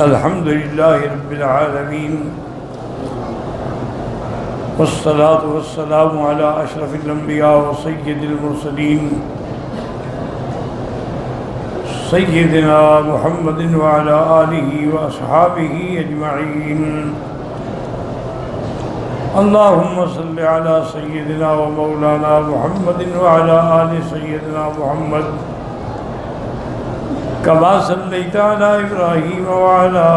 الحمد لله رب العالمين والصلاة والسلام على أشرف الأنبياء وسيد المرسلين سيدنا محمد وعلى آله وأصحابه أجمعين اللهم صل على سيدنا ومولانا محمد وعلى آل سيدنا محمد كما صليت على إبراهيم وعلى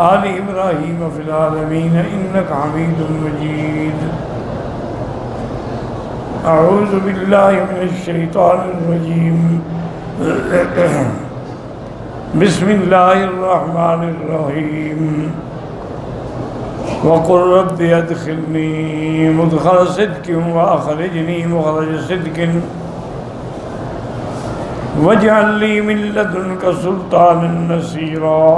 آل إبراهيم في العالمين إنك حميد مجيد. أعوذ بالله من الشيطان الرجيم. بسم الله الرحمن الرحيم. وقل رب ادخلني مدخل صدق وأخرجني مخرج صدق واجعل لي من لدنك سلطانا نصيرا.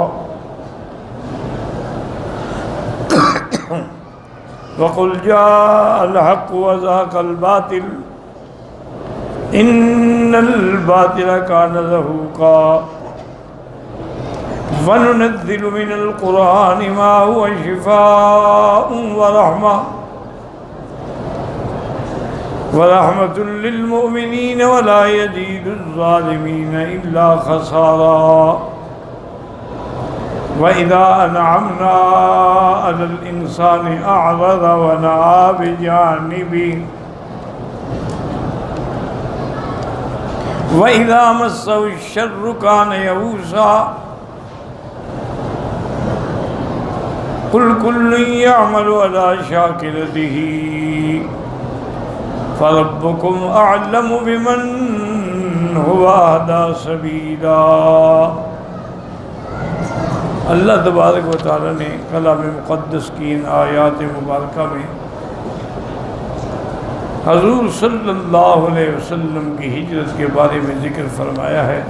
وقل جاء الحق وزهق الباطل إن الباطل كان زهوقا. وننزل من القرآن ما هو شفاء ورحمة للمؤمنين ولا يزيد الظالمين إلا خسارا. وإذا أنعمنا على الإنسان أعرض ونأى بجانبه وإذا مسه الشر كان يئوسا. قل كل يعمل على شاكلته فربكم أعلم بمن هو أهدى سبيلا. اللہ تبارک و تعالی نے کلام مقدس کی ان آیات مبارکہ میں حضور صلی اللہ علیہ وسلم کی ہجرت کے بارے میں ذکر فرمایا ہے.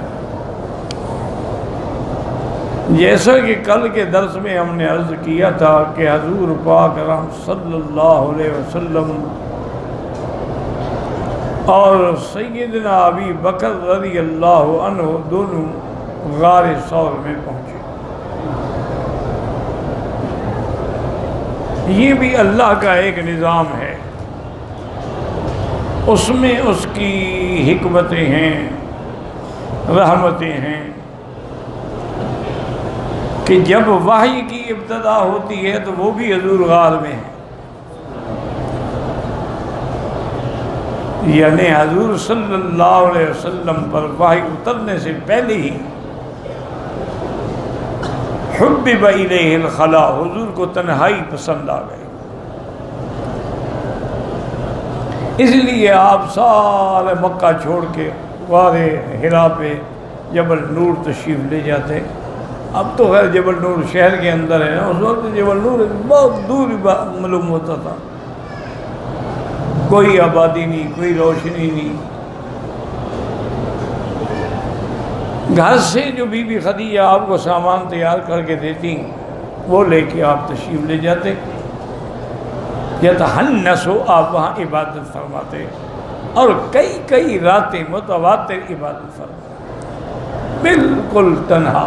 جیسا کہ کل کے درس میں ہم نے عرض کیا تھا کہ حضور پاک صلی اللہ علیہ وسلم اور سیدنا ابی بکر رضی اللہ عنہ دونوں غار ثور میں پہنچے. یہ بھی اللہ کا ایک نظام ہے، اس میں اس کی حکمتیں ہیں، رحمتیں ہیں کہ جب وحی کی ابتدا ہوتی ہے تو وہ بھی حضور غار میں ہے. یعنی حضور صلی اللہ علیہ وسلم پر وحی اترنے سے پہلے ہی حبب الیہ الخلا، حضور کو تنہائی پسند آ گئی. اس لیے آپ سارے مکہ چھوڑ کے غار حرا پہ جبل نور تشریف لے جاتے. اب تو خیر جبل نور شہر کے اندر ہے نا، اس وقت جبل نور بہت دور معلوم ہوتا تھا، کوئی آبادی نہیں، کوئی روشنی نہیں. گھر سے جو بی بی خدیجہ آپ کو سامان تیار کر کے دیتی وہ لے کے آپ تشریف لے جاتے. یتحنسو، آپ وہاں عبادت فرماتے اور کئی راتیں متواتر عبادت فرماتے بالکل تنہا.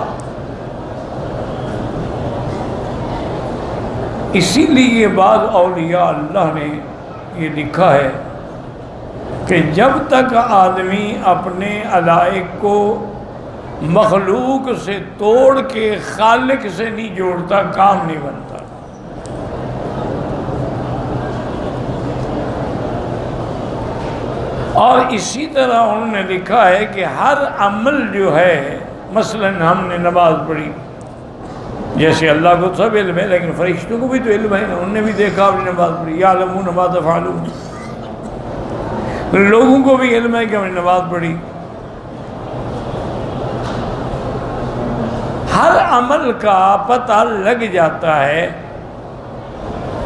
اسی لیے بعض اولیاء اللہ نے یہ لکھا ہے کہ جب تک آدمی اپنے علائق کو مخلوق سے توڑ کے خالق سے نہیں جوڑتا کام نہیں بنتا. اور اسی طرح انہوں نے لکھا ہے کہ ہر عمل جو ہے، مثلا ہم نے نماز پڑھی، جیسے اللہ کو سب علم ہے لیکن فرشتوں کو بھی تو علم ہے نا، انہوں نے بھی دیکھا ہم نے نماز پڑھی. یعلمون ما تفعلون، لوگوں کو بھی علم ہے کہ ہم نے نماز پڑھی. ہر عمل کا پتہ لگ جاتا ہے،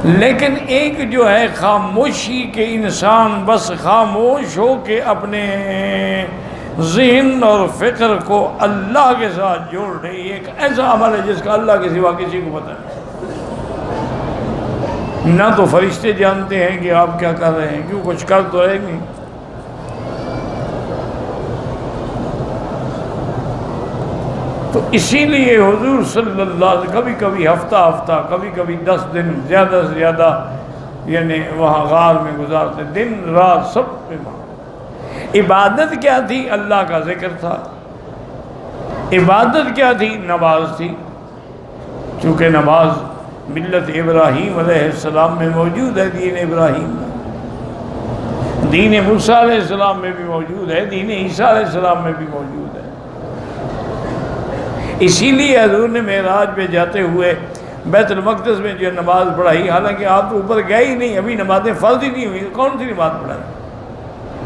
لیکن ایک جو ہے خاموشی کے انسان بس خاموش ہو کے اپنے ذہن اور فکر کو اللہ کے ساتھ جوڑ رہی ہے. ایک ایسا عمل ہے جس کا اللہ کے سوا کسی کو پتہ نہیں. نہ تو فرشتے جانتے ہیں کہ آپ کیا کر رہے ہیں، کیوں کچھ کر تو ہے نہیں. تو اسی لیے حضور صلی اللہ علیہ وسلم کبھی کبھی ہفتہ کبھی کبھی 10 دن زیادہ سے زیادہ یعنی وہاں غار میں گزارتے، دن رات سب پہ وہاں۔ عبادت کیا تھی؟ اللہ کا ذکر تھا۔ عبادت کیا تھی؟ نماز تھی، چونکہ نماز ملت ابراہیم علیہ السلام میں موجود ہے، دین ابراہیم میں، دین موسیٰ علیہ السلام میں بھی موجود ہے، دین عیسیٰ علیہ السلام میں بھی موجود ہے۔ اسی لیے حضور نے معراج پہ جاتے ہوئے بیت المقدس میں جو نماز پڑھائی، حالانکہ آپ تو اوپر گئے ہی نہیں، ابھی نمازیں فرض ہی نہیں ہوئی، کون سی نماز پڑھائی؟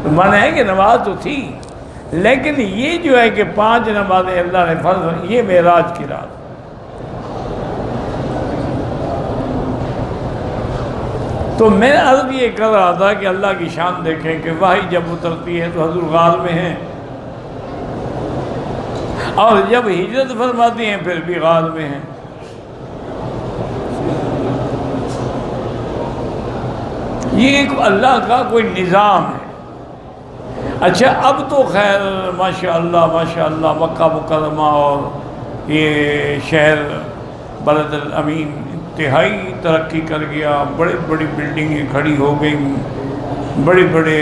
تو مانا ہے کہ نماز تو تھی، لیکن یہ جو ہے کہ 5 نمازیں اللہ نے فرض، یہ معراج کی رات۔ تو میں عرض یہ کر رہا تھا کہ اللہ کی شان دیکھیں کہ وحی جب اترتی ہے تو حضور غار میں ہیں، اور جب ہجرت فرماتی ہیں پھر بھی غار میں ہیں۔ یہ ایک اللہ کا کوئی نظام ہے۔ اچھا اب تو خیر ماشاءاللہ مکہ مکرمہ اور یہ شہر بلد الامین انتہائی ترقی کر گیا، بڑی بڑی بلڈنگیں کھڑی ہو گئیں، بڑے بڑے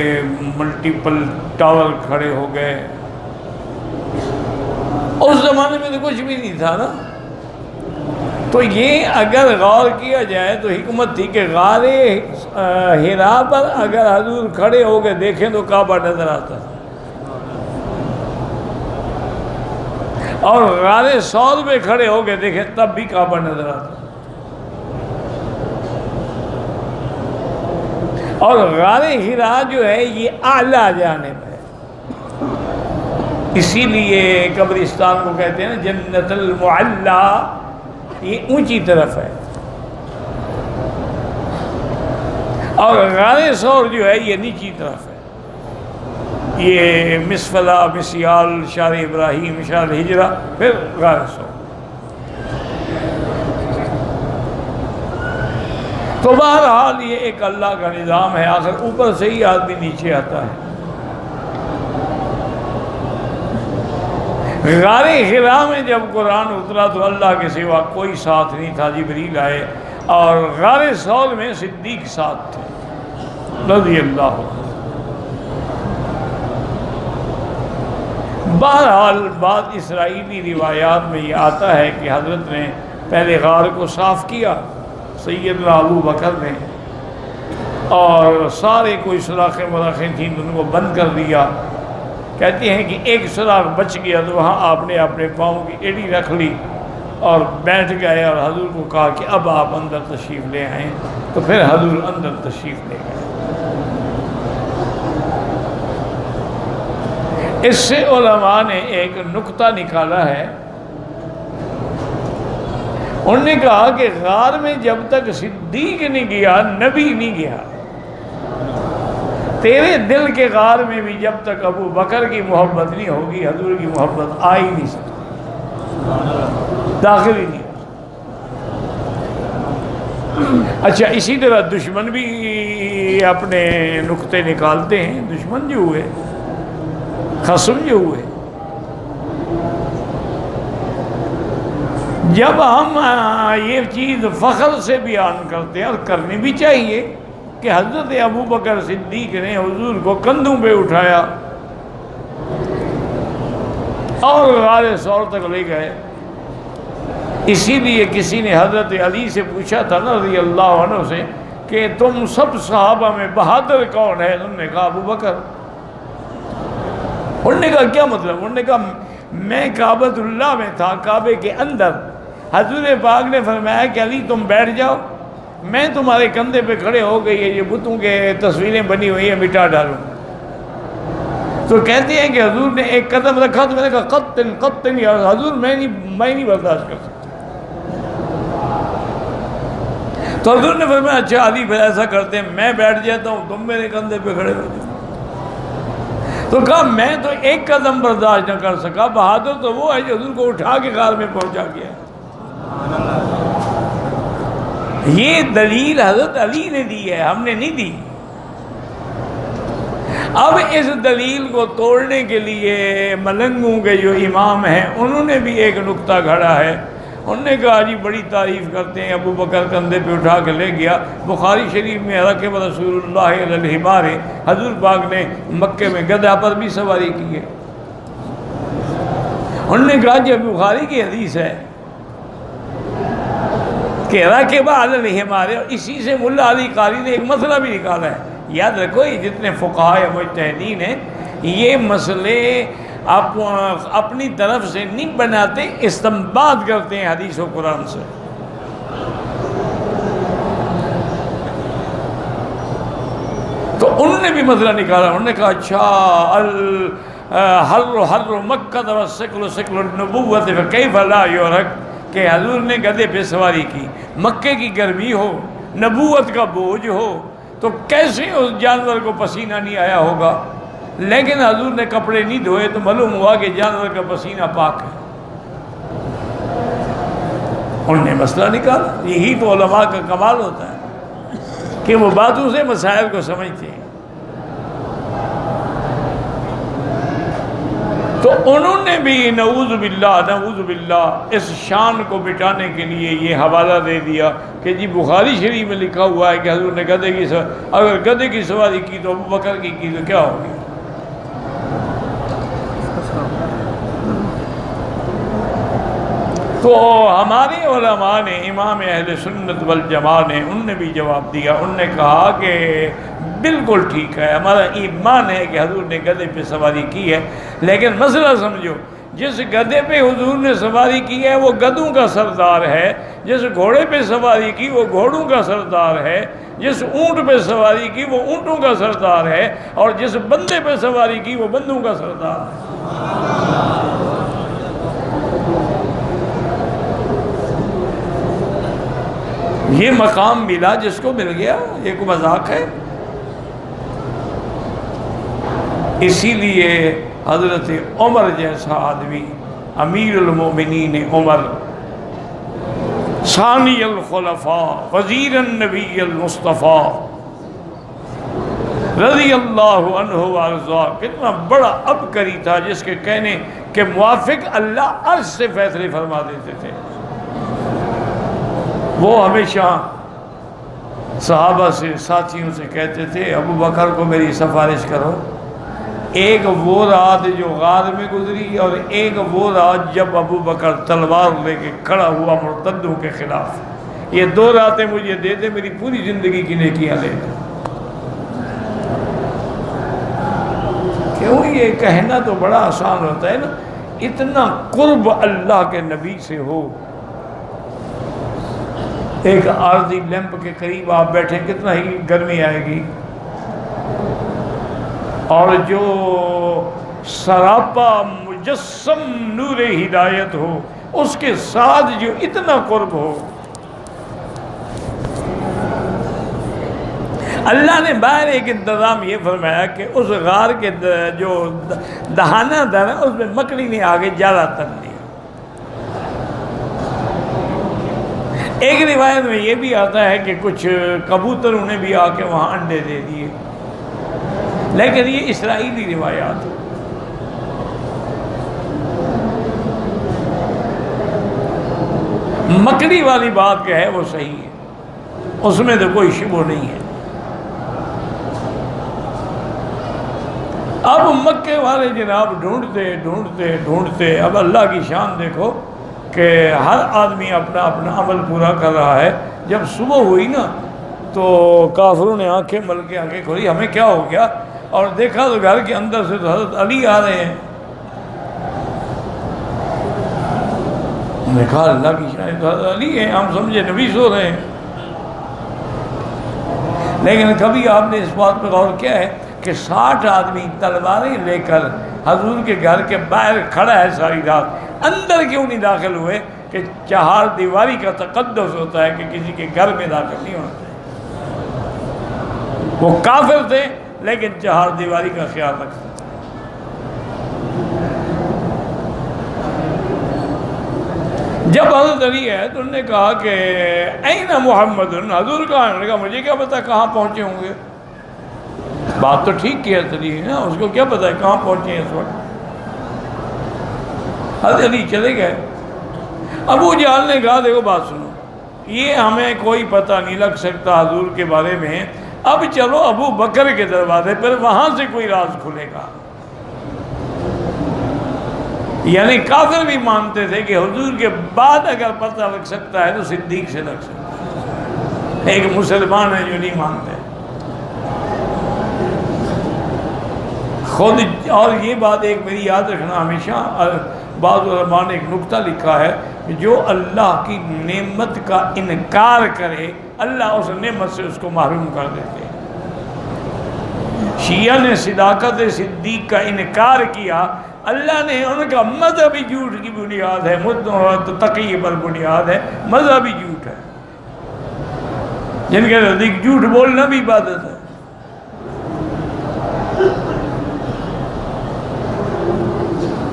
ملٹیپل ٹاور کھڑے ہو گئے۔ اس زمانے میں تو کچھ بھی نہیں تھا نا۔ تو یہ اگر غور کیا جائے تو حکمت تھی کہ غار حرا پر اگر حضور کھڑے ہو کے دیکھیں تو کعبہ نظر آتا ہے، اور غار ثور پہ کھڑے ہو کے دیکھیں تب بھی کعبہ نظر آتا ہے۔ اور غار حرا جو ہے یہ اعلیٰ جانب ہے، اسی لیے قبرستان کو کہتے ہیں نا جنت المعلا، یہ اونچی طرف ہے، اور غار ثور جو ہے یہ نیچی طرف ہے، یہ مسفلہ، مسیال، شار ابراہیم، شار ہجرہ، پھر غار ثور۔ تو بہرحال یہ ایک اللہ کا نظام ہے، آخر اوپر سے ہی آدمی نیچے آتا ہے۔ غار حرا میں جب قرآن اترا تو اللہ کے سوا کوئی ساتھ نہیں تھا، جبریل آئے، اور غار ثور میں صدیق ساتھ تھے رضی اللہ عنہ۔ بہرحال بعض اسرائیلی روایات میں یہ آتا ہے کہ حضرت نے پہلے غار کو صاف کیا سیدنا ابو بکر نے، اور سارے کوئی سوراخیں مراخیں تھیں ان کو بند کر دیا۔ کہتے ہیں کہ ایک سوراخ بچ گیا تو وہاں آپ نے اپنے پاؤں کی ایڑی رکھ لی اور بیٹھ گئے، اور حضور کو کہا کہ اب آپ اندر تشریف لے آئیں، تو پھر حضور اندر تشریف لے گئے۔ اس سے علماء نے ایک نکتہ نکالا ہے، انہوں نے کہا کہ غار میں جب تک صدیق نہیں گیا نبی نہیں گیا، تیرے دل کے غار میں بھی جب تک ابو بکر کی محبت نہیں ہوگی حضور کی محبت آ ہی نہیں سکتی، داخل ہی نہیں ہو۔ اچھا اسی طرح دشمن بھی اپنے نکتے نکالتے ہیں، دشمن جو ہوئے، خصم جو ہوئے، جب ہم یہ چیز فخر سے بیان کرتے ہیں، اور کرنی بھی چاہیے، کہ حضرت ابو بکر صدیق نے حضور کو کندھوں پہ اٹھایا اور غار ثور تک لے گئے۔ اسی لیے کسی نے حضرت علی سے پوچھا تھا نا رضی اللہ عنہ سے کہ تم سب صحابہ میں بہادر کون ہے؟ انہوں نے کہا ابو بکر۔ انہوں نے کہا کیا مطلب؟ انہوں نے کہا میں کعبۃ اللہ میں تھا، کعبے کے اندر، حضور پاک نے فرمایا کہ علی تم بیٹھ جاؤ، میں تمہارے کندھے پہ کھڑے ہو گئی ہے، یہ بتوں کے تصویریں بنی ہوئی ہیں مٹا ڈالوں۔ تو کہتے ہیں کہ حضور نے ایک قدم رکھا تو میں نے کہا قطن یا حضور میں نہیں برداشت کر سکتا۔ تو حضور نے فرمایا اچھا علی پھر ایسا کرتے ہیں میں بیٹھ جاتا ہوں، تم میرے کندھے پہ کھڑے ہو جاؤ۔ تو کہا میں تو ایک قدم برداشت نہ کر سکا، بہادر تو وہ ہے جو حضور کو اٹھا کے غار میں پہنچا گیا۔ یہ دلیل حضرت علی نے دی ہے، ہم نے نہیں دی۔ اب اس دلیل کو توڑنے کے لیے ملنگوں کے جو امام ہیں انہوں نے بھی ایک نکتہ گھڑا ہے. انہوں نے کہا جی بڑی تعریف کرتے ہیں، ابو بکر کندھے پہ اٹھا کے لے گیا. بخاری شریف میں رکب رسول اللہ علی الحمار، حضور پاک نے مکے میں گدھا پر بھی سواری کی ہے. انہوں نے کہا جی بخاری کی حدیث ہے کہ رکب علی الحمار، اور اسی سے ملا علی قاری نے ایک مسئلہ بھی نکالا ہے. یاد رکھو یہ جتنے فقہاء یا مجتہدین ہیں یہ مسئلے آپ اپنی طرف سے نہیں بناتے، استنباط کرتے ہیں حدیث و قرآن سے. تو انہوں نے بھی مسئلہ نکالا. انہوں نے کہا اچھا حر مکہ والسکل سکل النبوت فکیف لا یورک، کہ حضور نے گدھے پہ سواری کی، مکے کی گرمی ہو، نبوت کا بوجھ ہو، تو کیسے اس جانور کو پسینہ نہیں آیا ہوگا؟ لیکن حضور نے کپڑے نہیں دھوئے تو معلوم ہوا کہ جانور کا پسینہ پاک ہے. انہوں نے مسئلہ نکالا. یہی تو علماء کا کمال ہوتا ہے کہ وہ باتوں سے مسائل کو سمجھتے ہیں. تو انہوں نے بھی نعوذ باللہ اس شان کو مٹانے کے لیے یہ حوالہ دے دیا کہ جی بخاری شریف میں لکھا ہوا ہے کہ حضور نے گدھے کی سواری، اگر گدھے کی سواری کی تو ابو بکر کی تو کیا ہوگی؟ تو ہمارے علماء نے، امام اہل سنت والجماع نے، انہوں نے بھی جواب دیا. انہوں نے کہا کہ بالکل ٹھیک ہے، ہمارا ایمان ہے کہ حضور نے گدھے پہ سواری کی ہے، لیکن مسئلہ سمجھو، جس گدھے پہ حضور نے سواری کی ہے وہ گدھوں کا سردار ہے، جس گھوڑے پہ سواری کی وہ گھوڑوں کا سردار ہے، جس اونٹ پہ سواری کی وہ اونٹوں کا سردار ہے، اور جس بندے پہ سواری کی وہ بندوں کا سردار ہے. یہ مقام ملا جس کو مل گیا، یہ کوئی مذاق ہے؟ اسی لیے حضرت عمر جیسا آدمی، امیر المومنین عمر، ثانی الخلفاء، وزیر النبی المصطفیٰ رضی اللہ عنہ وارضاہ، کتنا بڑا عبقری تھا جس کے کہنے کے موافق اللہ عرش سے فیصلے فرما دیتے تھے. وہ ہمیشہ صحابہ سے، ساتھیوں سے کہتے تھے ابو بکر کو میری سفارش کرو. ایک وہ رات جو غار میں گزری، اور ایک وہ رات جب ابو بکر تلوار لے کے کھڑا ہوا مرتدوں کے خلاف. یہ دو راتیں مجھے دے دے، میری پوری زندگی کی نیکیاں لے دے. کیوں؟ یہ کہنا تو بڑا آسان ہوتا ہے نا، اتنا قرب اللہ کے نبی سے ہو. ایک عارضی لیمپ کے قریب آپ بیٹھیں کتنا ہی گرمی آئے گی، اور جو سراپا مجسم نور ہدایت ہو اس کے ساتھ جو اتنا قرب ہو. اللہ نے باہر ایک انتظام یہ فرمایا کہ اس غار کے جو دہانہ تھا نا اس میں مکڑی نے آگے جالا تن دیا. ایک روایت میں یہ بھی آتا ہے کہ کچھ کبوتروں نے بھی آ کے وہاں انڈے دے دیے، لیکن یہ اسرائیلی روایات. مکڑی والی بات کہ ہے وہ صحیح ہے، اس میں تو کوئی شبہ نہیں ہے. اب مکے والے جناب ڈھونڈتے اب اللہ کی شان دیکھو کہ ہر آدمی اپنا اپنا عمل پورا کر رہا ہے. جب صبح ہوئی نا تو کافروں نے آنکھیں مل کے آنکھیں کھولی، ہمیں کیا ہو گیا، اور دیکھا تو گھر کے اندر سے تو حضرت علی آ رہے ہیں. ہم نے کہا اللہ کی شان تو حضرت علی ہیں، ہم سمجھے نبی سو رہے ہیں. لیکن کبھی آپ نے اس بات پہ غور کیا ہے کہ 60 آدمی تلواریں لے کر حضور کے گھر کے باہر کھڑا ہے ساری رات، اندر کیوں نہیں داخل ہوئے؟ کہ چہار دیواری کا تقدس ہوتا ہے کہ کسی کے گھر میں داخل نہیں ہونا چاہیے. وہ کافر تھے لیکن چہار دیواری کا خیال رکھتے تھے. جب حضرت علی ہے تو انہوں نے کہا کہ این محمد، حضور کہاں؟ انہوں نے کہا مجھے کیا پتا کہاں پہنچے ہوں گے. بات تو ٹھیک کی حضرت علی نا، اس کو کیا پتا ہے کہاں پہنچے ہیں اس وقت. حضرت علی چلے گئے. ابو جہل نے کہا دیکھو بات سنو، یہ ہمیں کوئی پتہ نہیں لگ سکتا حضور کے بارے میں، اب چلو ابو بکر کے دروازے پر، وہاں سے کوئی راز کھلے گا. یعنی کافر بھی مانتے تھے کہ حضور کے بعد اگر پتہ لگ سکتا ہے تو صدیق سے لگ سکتا ہے. ایک مسلمان ہے جو نہیں مانتے خود. اور یہ بات ایک میری یاد رکھنا ہمیشہ، بعض علماء نے ایک نکتہ لکھا ہے کہ جو اللہ کی نعمت کا انکار کرے اللہ اس نعمت سے اس کو محروم کر دیتے ہیں. شیعہ نے صداقت صدیق کا انکار کیا، اللہ نے ان کا مذہبی جھوٹ کی بنیاد ہے، تقی پر بنیاد ہے، مذہبی جھوٹ ہے، جن کے نزدیک جھوٹ بولنا بھی عبادت ہے.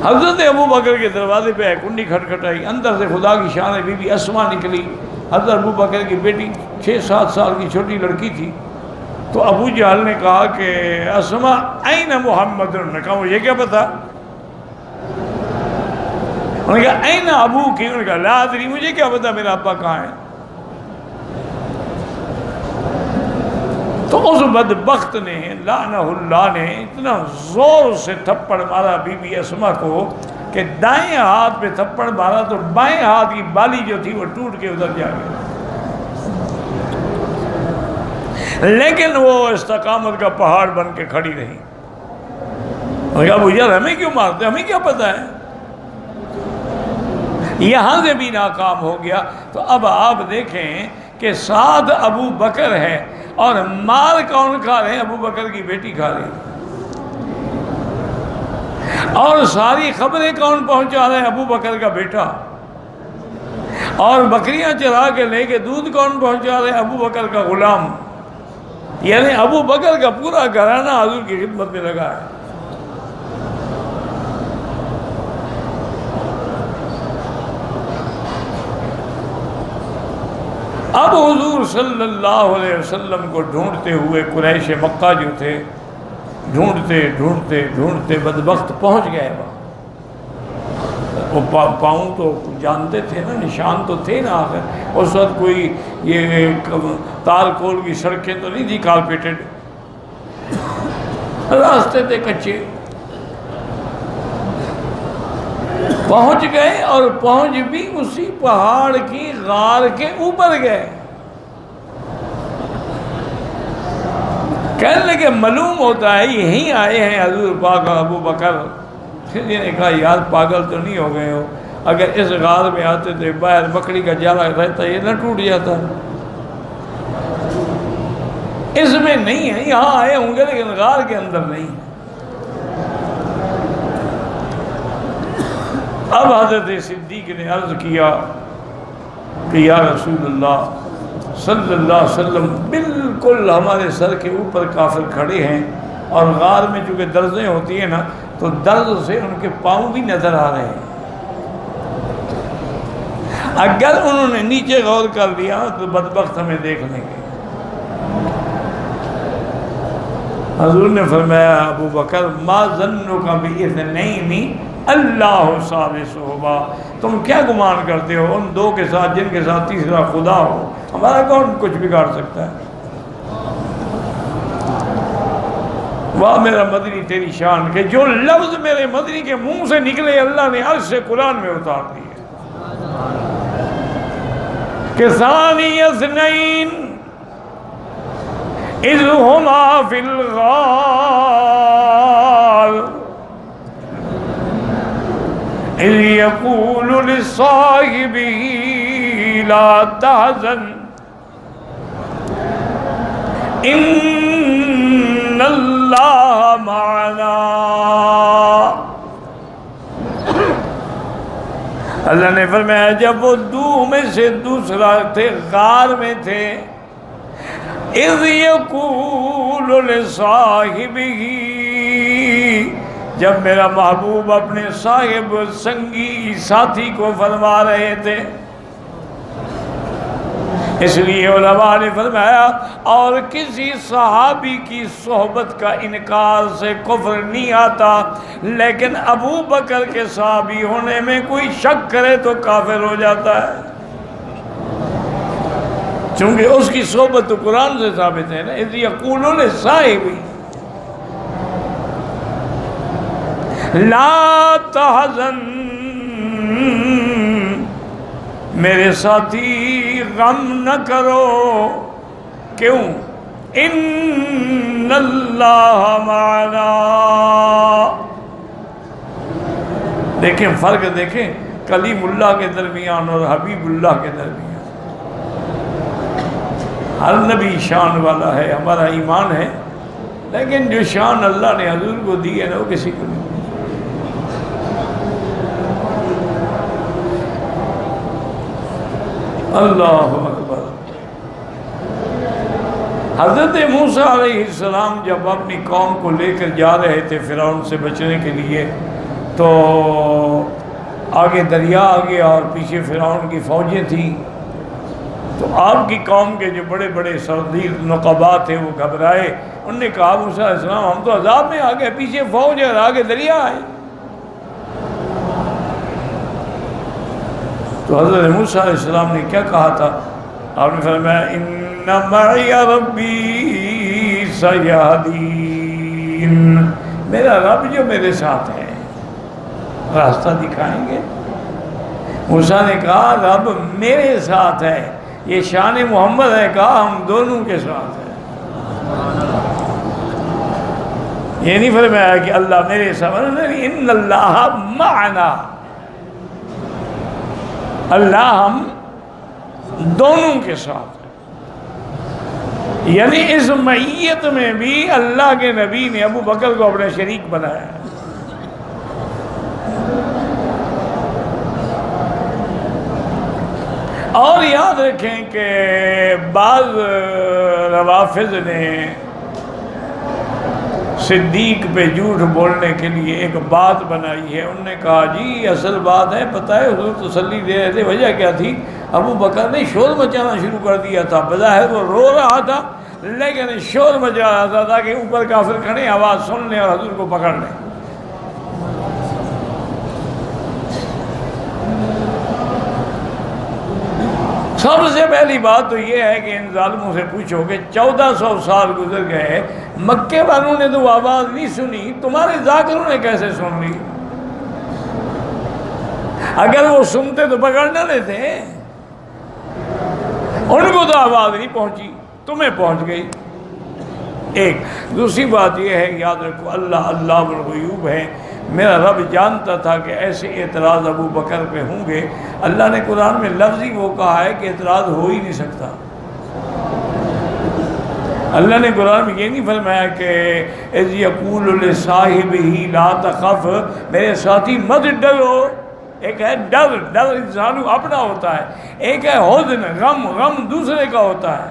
حضرت ابو بکر کے دروازے پہ کنڈی کھٹکھٹائی، اندر سے خدا کی شان بی بی اسما نکلی. حضرت ابو بکر کی بیٹی 6-7 سال کی چھوٹی لڑکی تھی. تو ابو جہل نے کہا کہ اسما این محمد، نے کہا مجھے کیا پتا. انہوں نے کہا این ابو کی، انہوں نے کہا لا ادری، مجھے کیا پتا میرا ابا کہاں ہے. تو اس بدبخت نے لعنہ اللہ نے اتنا زور سے تھپڑ مارا بی بی اسما کو کہ دائیں ہاتھ پہ تھپڑ مارا تو بائیں ہاتھ کی بالی جو تھی وہ ٹوٹ کے ادھر جا گئی. لیکن وہ استقامت کا پہاڑ بن کے کھڑی رہی. انہوں نے کہا ابو جہل ہمیں کیوں مارتے، ہمیں کیا پتہ ہے. یہاں سے بھی ناکام ہو گیا. تو اب آپ دیکھیں کہ ساتھ ابو بکر ہے اور مار کون کھا رہے ہیں، ابو بکر کی بیٹی کھا رہی ہے. اور ساری خبریں کون پہنچا رہے ہیں، ابو بکر کا بیٹا. اور بکریاں چرا کے لے کے دودھ کون پہنچا رہے ہیں، ابو بکر کا غلام. یعنی ابو بکر کا پورا گھرانہ حضور کی خدمت میں لگا ہے. اب حضور صلی اللہ علیہ وسلم کو ڈھونڈتے ہوئے قریش مکہ جو تھے ڈھونڈتے ڈھونڈتے ڈھونڈتے بدبخت پہنچ گئے. وہ پاؤں تو جانتے تھے نا، نشان تو تھے نا. آخر اس وقت کوئی یہ تار کول کی سڑکیں تو نہیں تھی کارپیٹڈ، راستے تھے کچے. پہنچ گئے اور پہنچ بھی اسی پہاڑ کی غار کے اوپر گئے. کہنے لگے معلوم ہوتا ہے یہیں آئے ہیں حضور پاک ابو بکر. پھر یہ نے کہا یار پاگل تو نہیں ہو گئے ہو، اگر اس غار میں آتے تو باہر مکڑی کا جالا رہتا یہ نہ ٹوٹ جاتا. اس میں نہیں ہے، یہاں آئے ہوں گے لیکن غار کے اندر نہیں. اب حضرت صدیق نے عرض کیا کہ یا رسول اللہ صلی اللہ علیہ وسلم، بالکل ہمارے سر کے اوپر کافر کھڑے ہیں اور غار میں چونکہ درزیں ہوتی ہیں نا تو درز سے ان کے پاؤں بھی نظر آ رہے ہیں. اگر انہوں نے نیچے غور کر لیا تو بدبخت ہمیں دیکھ لیں گے. حضور نے فرمایا ابو بکر ما ظنک باثنین اللہ ثالثہما، تم کیا گمان کرتے ہو ان دو کے ساتھ جن کے ساتھ تیسرا خدا ہو، ہمارا کون کچھ بگاڑ سکتا ہے. واہ میرا مدنی تیری شان کہ جو لفظ میرے مدنی کے منہ سے نکلے اللہ نے عرش سے قرآن میں اتار دیے. کہ ثانی اثنین اذ ہما فی الغار اذ یقول لصاحبہ لا تحزن ان اللہ معنا. اللہ نے فرمایا جب وہ دو میں سے دوسرا تھے، غار میں تھے، اذ یقول لصاحبہ، جب میرا محبوب اپنے صاحب سنگی ساتھی کو فرما رہے تھے اس لیے علماء نے فرمایا اور کسی صحابی کی صحبت کا انکار سے کفر نہیں آتا، لیکن ابو بکر کے صحابی ہونے میں کوئی شک کرے تو کافر ہو جاتا ہے، چونکہ اس کی صحبت تو قرآن سے ثابت ہے نا، اذ یقول لصاحبہ لا تحزن، میرے ساتھی غم نہ کرو، کیوں؟ ان اللہ معنا، دیکھیں فرق، دیکھیں کلیم اللہ کے درمیان اور حبیب اللہ کے درمیان۔ ہر نبی شان والا ہے، ہمارا ایمان ہے، لیکن جو شان اللہ نے حضور کو دی ہے نا وہ کسی کو نہیں۔ اللہ اکبر۔ حضرت موسیٰ علیہ السلام جب اپنی قوم کو لے کر جا رہے تھے فرعون سے بچنے کے لیے، تو آگے دریا آگے اور پیچھے فرعون کی فوجیں تھیں، تو آپ کی قوم کے جو بڑے بڑے سردیر نقبا تھے وہ گھبرائے، انہوں نے کہا موسیٰ علیہ السلام ہم تو عذاب میں آ گئے، پیچھے فوج ہے اور آگے دریا ہے۔ تو حضرت موسیٰ علیہ السلام نے کیا کہا تھا؟ آپ نے فرمایا ان معی ربی سیہدین، میرا رب جو میرے ساتھ ہے راستہ دکھائیں گے۔ موسیٰ نے کہا رب میرے ساتھ ہے، یہ شان محمد ہے، کہا ہم دونوں کے ساتھ ہے۔ یہ نہیں فرمایا کہ اللہ میرے ساتھ، ان اللہ معنا، اللہ ہم دونوں کے ساتھ ہے، یعنی اس معیت میں بھی اللہ کے نبی نے ابو بکر کو اپنا شریک بنایا ہے۔ اور یاد رکھیں کہ بعض روافض نے صدیق پہ جھوٹ بولنے کے لیے ایک بات بنائی ہے، انہوں نے کہا جی اصل بات ہے، پتہ ہے حضور تسلی دے رہے تھے، وجہ کیا تھی؟ ابو بکر نے شور مچانا شروع کر دیا تھا، بظاہر وہ رو رہا تھا لیکن شور مچا رہا تھا تاکہ اوپر کافر کھڑے آواز سن لیں اور حضور کو پکڑ لیں۔ سب سے پہلی بات تو یہ ہے کہ ان ظالموں سے پوچھو کہ 1400 سال گزر گئے، مکے والوں نے تو آواز نہیں سنی، تمہارے ذاکروں نے کیسے سن لی؟ اگر وہ سنتے تو پکڑ نہ لیتے، ان کو تو آواز نہیں پہنچی، تمہیں پہنچ گئی۔ ایک دوسری بات یہ ہے، یاد رکھو اللہ علام الغیوب ہے، میرا رب جانتا تھا کہ ایسے اعتراض ابو بکر پہ ہوں گے۔ اللہ نے قرآن میں لفظ ہی وہ کہا ہے کہ اعتراض ہو ہی نہیں سکتا۔ اللہ نے قرآن میں یہ نہیں فرمایا کہ اذ یقول لصاحبہ لا تخف، میرے ساتھی مت ڈرو۔ ایک ہے ڈر، ڈر انسانوں اپنا ہوتا ہے، ایک ہے حزن، غم، غم دوسرے کا ہوتا ہے۔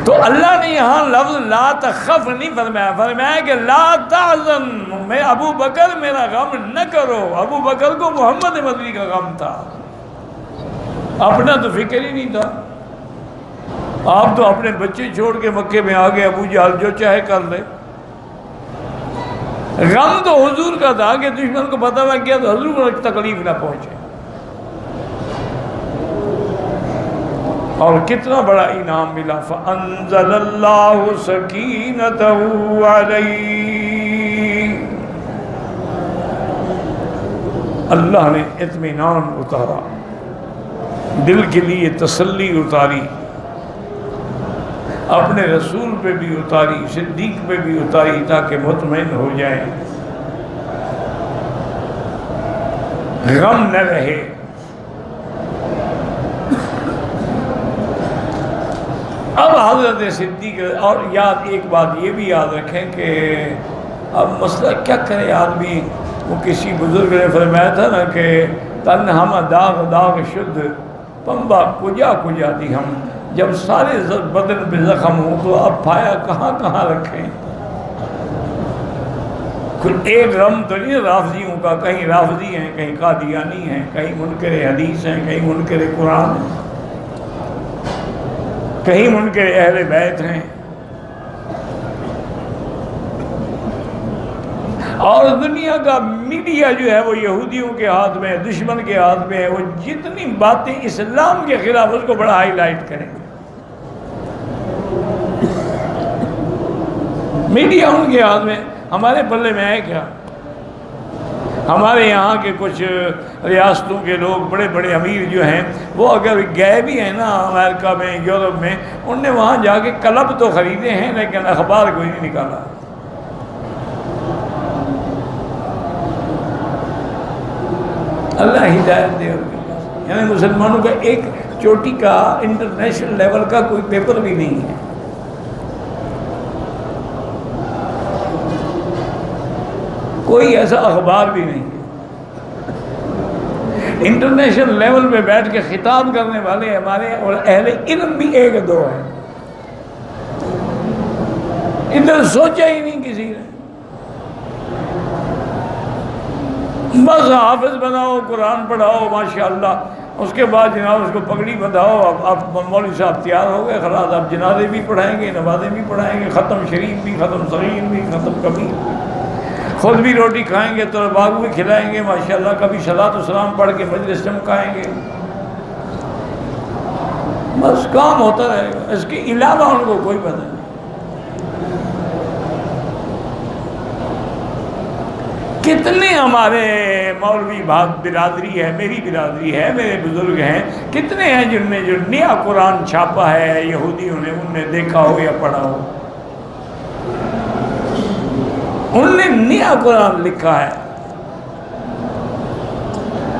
تو اللہ نے یہاں لفظ لا تخف نہیں فرمایا، فرمایا کہ لا تحزن، میں ابو بکر میرا غم نہ کرو۔ ابو بکر کو محمد مدنی کا غم تھا، اپنا تو فکر ہی نہیں تھا۔ آپ تو اپنے بچے چھوڑ کے مکے میں آگے، ابو جہل جو چاہے کر لے۔ غم تو حضور کا تھا کہ دشمن کو پتہ لگ گیا تو حضور کو تکلیف نہ پہنچے۔ اور کتنا بڑا انعام ملا، فَأَنزَلَ اللَّهُ سَكِينَتَهُ عَلَيْهِ، اللہ نے اطمینان اتارا، دل کے لیے تسلی اتاری، اپنے رسول پہ بھی اتاری، صدیق پہ بھی اتاری، تاکہ مطمئن ہو جائیں، غم نہ رہے۔ اب حضرت صدیق، اور ایک بات یہ بھی یاد رکھیں کہ اب مسئلہ کیا کرے آدمی، وہ کسی بزرگ نے فرمایا تھا نا کہ تن ہم داغ داغ شد پمبا کجا کجا دی ہم، جب سارے بدن پہ زخم ہوں تو اب پھایا کہاں کہاں رکھیں۔ ایک غم تو نہیں رافضیوں کا، کہیں رافضی ہیں، کہیں قادیانی ہیں، کہیں منکر حدیث ہیں، کہیں منکر قرآن ہیں، کہیں منکر اہل بیت ہیں، اور دنیا کا میڈیا جو ہے وہ یہودیوں کے ہاتھ میں ہے، دشمن کے ہاتھ میں ہے، وہ جتنی باتیں اسلام کے خلاف اس کو بڑا ہائی لائٹ کریں گے۔ میڈیا ان کے ہاتھ میں، ہمارے پلے میں ہے کیا؟ ہمارے یہاں کے کچھ ریاستوں کے لوگ بڑے بڑے امیر جو ہیں، وہ اگر گئے بھی ہیں نا امریکہ میں، یورپ میں، ان نے وہاں جا کے کلب تو خریدے ہیں لیکن اخبار کوئی نہیں نکالا۔ اللہ ہدایت دے ان کے پاس، یعنی مسلمانوں کا ایک چوٹی کا انٹرنیشنل لیول کا کوئی پیپر بھی نہیں ہے۔ کوئی ایسا اخبار بھی نہیں ہے۔ انٹرنیشنل لیول پہ بیٹھ کے خطاب کرنے والے ہمارے اور اہل علم بھی ایک دو ہیں، ادھر سوچا ہی نہیں کسی نے۔ بس حافظ بناؤ، قرآن پڑھاؤ ماشاءاللہ، اس کے بعد جناب اس کو پگڑی بندھاؤ، اب مولوی صاحب تیار ہو گئے، خلاص اب جنازے بھی پڑھائیں گے، نمازیں بھی پڑھائیں گے، ختم شریف بھی، ختم صغیر بھی، ختم کبیر، خود بھی روٹی کھائیں گے، تو باغ بھی کھلائیں گے ماشاءاللہ، کبھی صلاۃ و سلام پڑھ کے مجلس چمکائیں گے، بس کام ہوتا رہے گا، اس کے علاوہ ان کو کوئی پتہ نہیں۔ کتنے ہمارے مولوی برادری ہے، میری برادری ہے، میرے بزرگ ہیں، کتنے ہیں جن نے جو نیا قرآن چھاپا ہے یہودیوں نے، ان نے دیکھا ہو یا پڑھا ہو، ان نے نیا قرآن لکھا ہے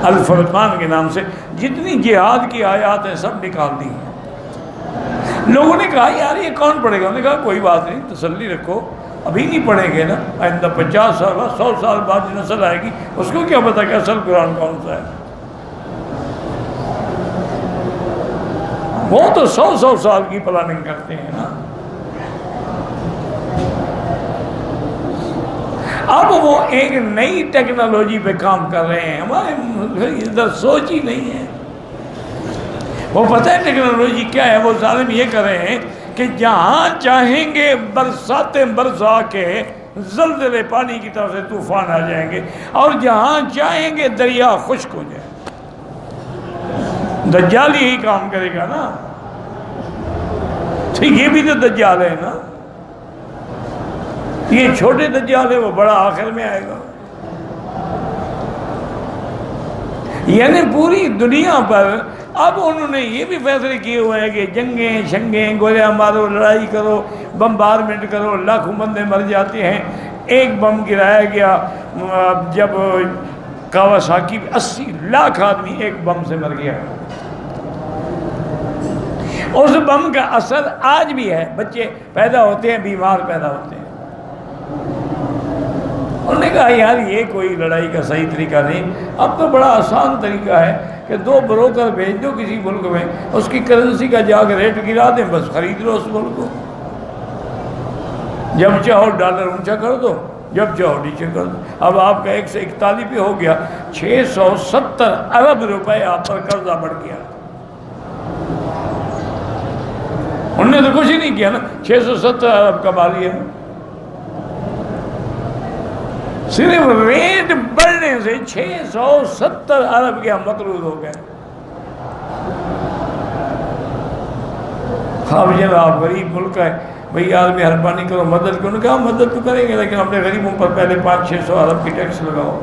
الفرقان کے نام سے، جتنی جہاد کی آیات ہیں سب نکال دی ہیں۔ لوگوں نے کہا یار یہ کون پڑھے گا؟ انہوں نے کہا کوئی بات نہیں، تسلی رکھو، ابھی نہیں پڑھیں گے نا، آئندہ 50 سال بعد 100 سال بعد جو نسل آئے گی اس کو کیا پتا کہ اصل قرآن کون سا ہے؟ وہ تو 100 سال کی پلاننگ کرتے ہیں نا۔ اب وہ ایک نئی ٹیکنالوجی پہ کام کر رہے ہیں، ہمارے ادھر سوچ ہی نہیں ہے۔ وہ پتہ ہے ٹیکنالوجی کیا ہے؟ وہ ظالم یہ کر رہے ہیں کہ جہاں چاہیں گے برساتیں برسا کے زلزلے پانی کی طرف سے طوفان آ جائیں گے، اور جہاں چاہیں گے دریا خشک ہو جائے۔ دجال یہی کام کرے گا نا، تو یہ بھی تو دجال ہے نا، یہ چھوٹے دجال ہے، وہ بڑا آخر میں آئے گا۔ یعنی پوری دنیا پر اب انہوں نے یہ بھی فیصلے کیے ہوئے ہیں کہ جنگیں شنگیں، گولیاں مارو، لڑائی کرو، بمبارمنٹ کرو، لاکھوں بندے مر جاتے ہیں۔ ایک بم گرایا گیا جب کاواساکی، 80 لاکھ آدمی ایک بم سے مر گیا۔ اس بم کا اثر آج بھی ہے، بچے پیدا ہوتے ہیں بیمار پیدا ہوتے ہیں۔ انہوں نے کہا یار یہ کوئی لڑائی کا صحیح طریقہ نہیں، اب تو بڑا آسان طریقہ ہے کہ 2 بروکر بھیج دو کسی ملک میں، اس کی کرنسی کا جا کے ریٹ گرا دیں، بس خرید لو اس ملک کو، جب چاہو ڈالر اونچا کر دو، جب چاہو نیچے کر دو۔ اب آپ کا 141 پہ ہو گیا، 670 ارب روپے آپ پر قرضہ بڑھ گیا۔ انہوں نے تو کچھ ہی نہیں کیا نا، 670 ارب کما لیا، صرف ریٹ بڑھنے سے 670 ارب کے ہم مقروض ہو گئے۔ اب جناب غریب ملک ہے، بھئی آدمی مہربانی کرو مدد کرو، نے کہا مدد تو کریں گے لیکن اپنے غریبوں پر پہلے 500-600 ارب کی ٹیکس لگاؤ،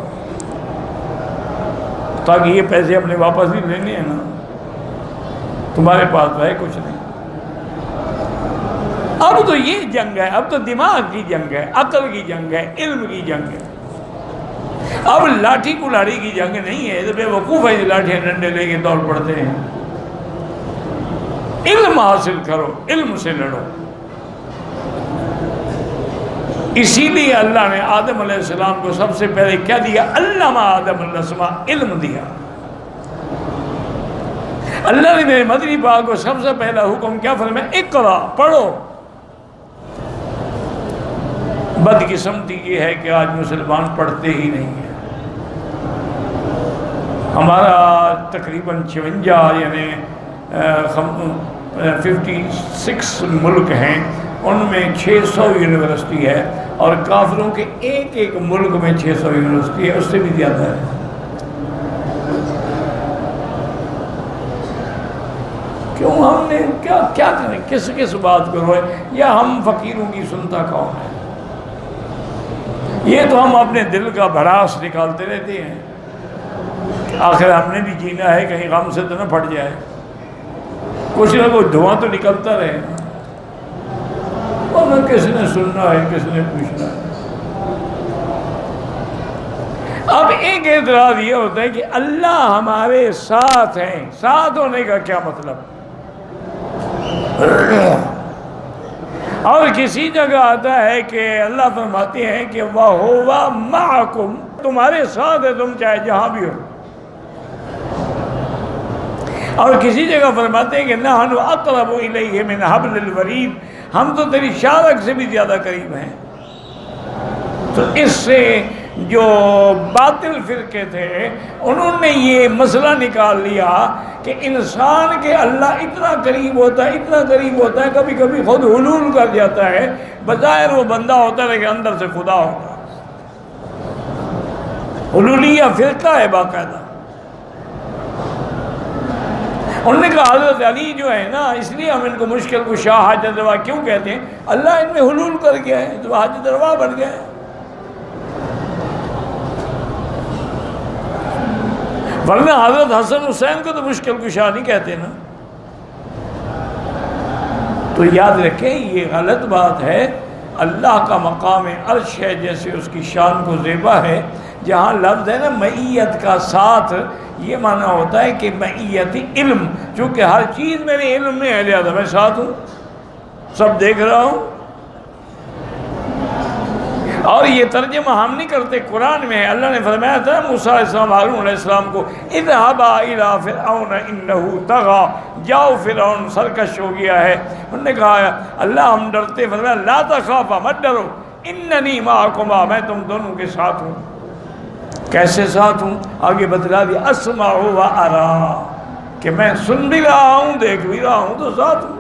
تاکہ یہ پیسے اپنے واپس بھی لینے ہیں نا، تمہارے پاس ہے کچھ نہیں۔ اب تو یہ جنگ ہے، اب تو دماغ کی جنگ ہے، عقل کی جنگ ہے، علم کی جنگ ہے۔ اب لاٹھی کلاڑی کی جنگ نہیں ہے، تو بے وقوف ہے لاٹھی ڈنڈے لے کے دوڑ پڑتے ہیں۔ علم حاصل کرو، علم سے لڑو۔ اسی لیے اللہ نے آدم علیہ السلام کو سب سے پہلے کیا دیا؟ علم آدم الاسماء، علم دیا۔ اللہ نے میرے مدنی پاک کو سب سے پہلا حکم کیا فرمایا؟ اقرا، پڑھو۔ بدقسمتی یہ ہے کہ آج مسلمان پڑھتے ہی نہیں ہیں۔ ہمارا تقریباً 56 یعنی 56 ملک ہیں، ان میں 600 یونیورسٹی ہے، اور کافروں کے ایک ایک ملک میں 600 یونیورسٹی ہے، اس سے بھی زیادہ ہے۔ کیوں ہم نے کیا کریں، کس بات کو روئے، یا ہم فقیروں کی سنتا کون ہے؟ یہ تو ہم اپنے دل کا بھڑاس نکالتے رہتے ہیں، آخر ہم نے بھی جینا ہے، کہیں غم سے تو نہ پھٹ جائے، کچھ نہ کچھ دھواں تو نکلتا رہے، اور نہ کس نے سننا ہے، کس نے پوچھنا ہے۔ اب ایک اعتراض یہ ہوتا ہے کہ اللہ ہمارے ساتھ ہیں، ساتھ ہونے کا کیا مطلب؟ اور کسی جگہ آتا ہے کہ اللہ فرماتے ہیں کہ وَهُوَ مَعَكُمْ، تمہارے ساتھ ہے، تم چاہے جہاں بھی ہو۔ اور کسی جگہ فرماتے ہیں کہ نَحْنُ أَقْرَبُ إِلَيْهِ مِنْ حَبْلِ الْوَرِيدِ، ہم تو تیری شارک سے بھی زیادہ قریب ہیں۔ تو اس سے جو باطل فرقے تھے انہوں نے یہ مسئلہ نکال لیا کہ انسان کے اللہ اتنا قریب ہوتا ہے، اتنا قریب ہوتا ہے، کبھی کبھی خود حلول کر جاتا ہے، بظاہر وہ بندہ ہوتا ہے لیکن اندر سے خدا ہوتا ہے۔ حلولیہ فرقہ ہے باقاعدہ۔ انہوں نے کہا حضرت علی جو ہے نا، اس لیے ہم ان کو مشکل کشا حاجت روا کیوں کہتے ہیں؟ اللہ ان میں حلول کر گیا ہے تو حاجت روا بن گیا ہے۔ ورنہ حضرت حسن حسین کو تو مشکل کشا نہیں کہتے نا۔ تو یاد رکھیں یہ غلط بات ہے۔ اللہ کا مقام عرش ہے، جیسے اس کی شان کو زیبا ہے، جہاں لفظ ہے نا معیت کا ساتھ، یہ معنی ہوتا ہے کہ معیت علم، چونکہ ہر چیز میرے علم میں ہے لہذا میں ساتھ ہوں، سب دیکھ رہا ہوں۔ اور یہ ترجمہ ہم نہیں کرتے، قرآن میں ہے، اللہ نے فرمایا تھا موسیٰ علیہ السلام ہارون علیہ السلام کو اذهبا الى فرعون انه طغى، جاؤ فرعون سرکش ہو گیا ہے۔ انہوں نے کہا اللہ ہم ڈرتے، فرمایا لا تخافا، مت ڈرو، اننی معکما، میں تم دونوں کے ساتھ ہوں۔ کیسے ساتھ ہوں؟ آگے بتلا دیا اسمع و ارا، کہ میں سن بھی رہا ہوں، دیکھ بھی رہا ہوں، تو ساتھ ہوں۔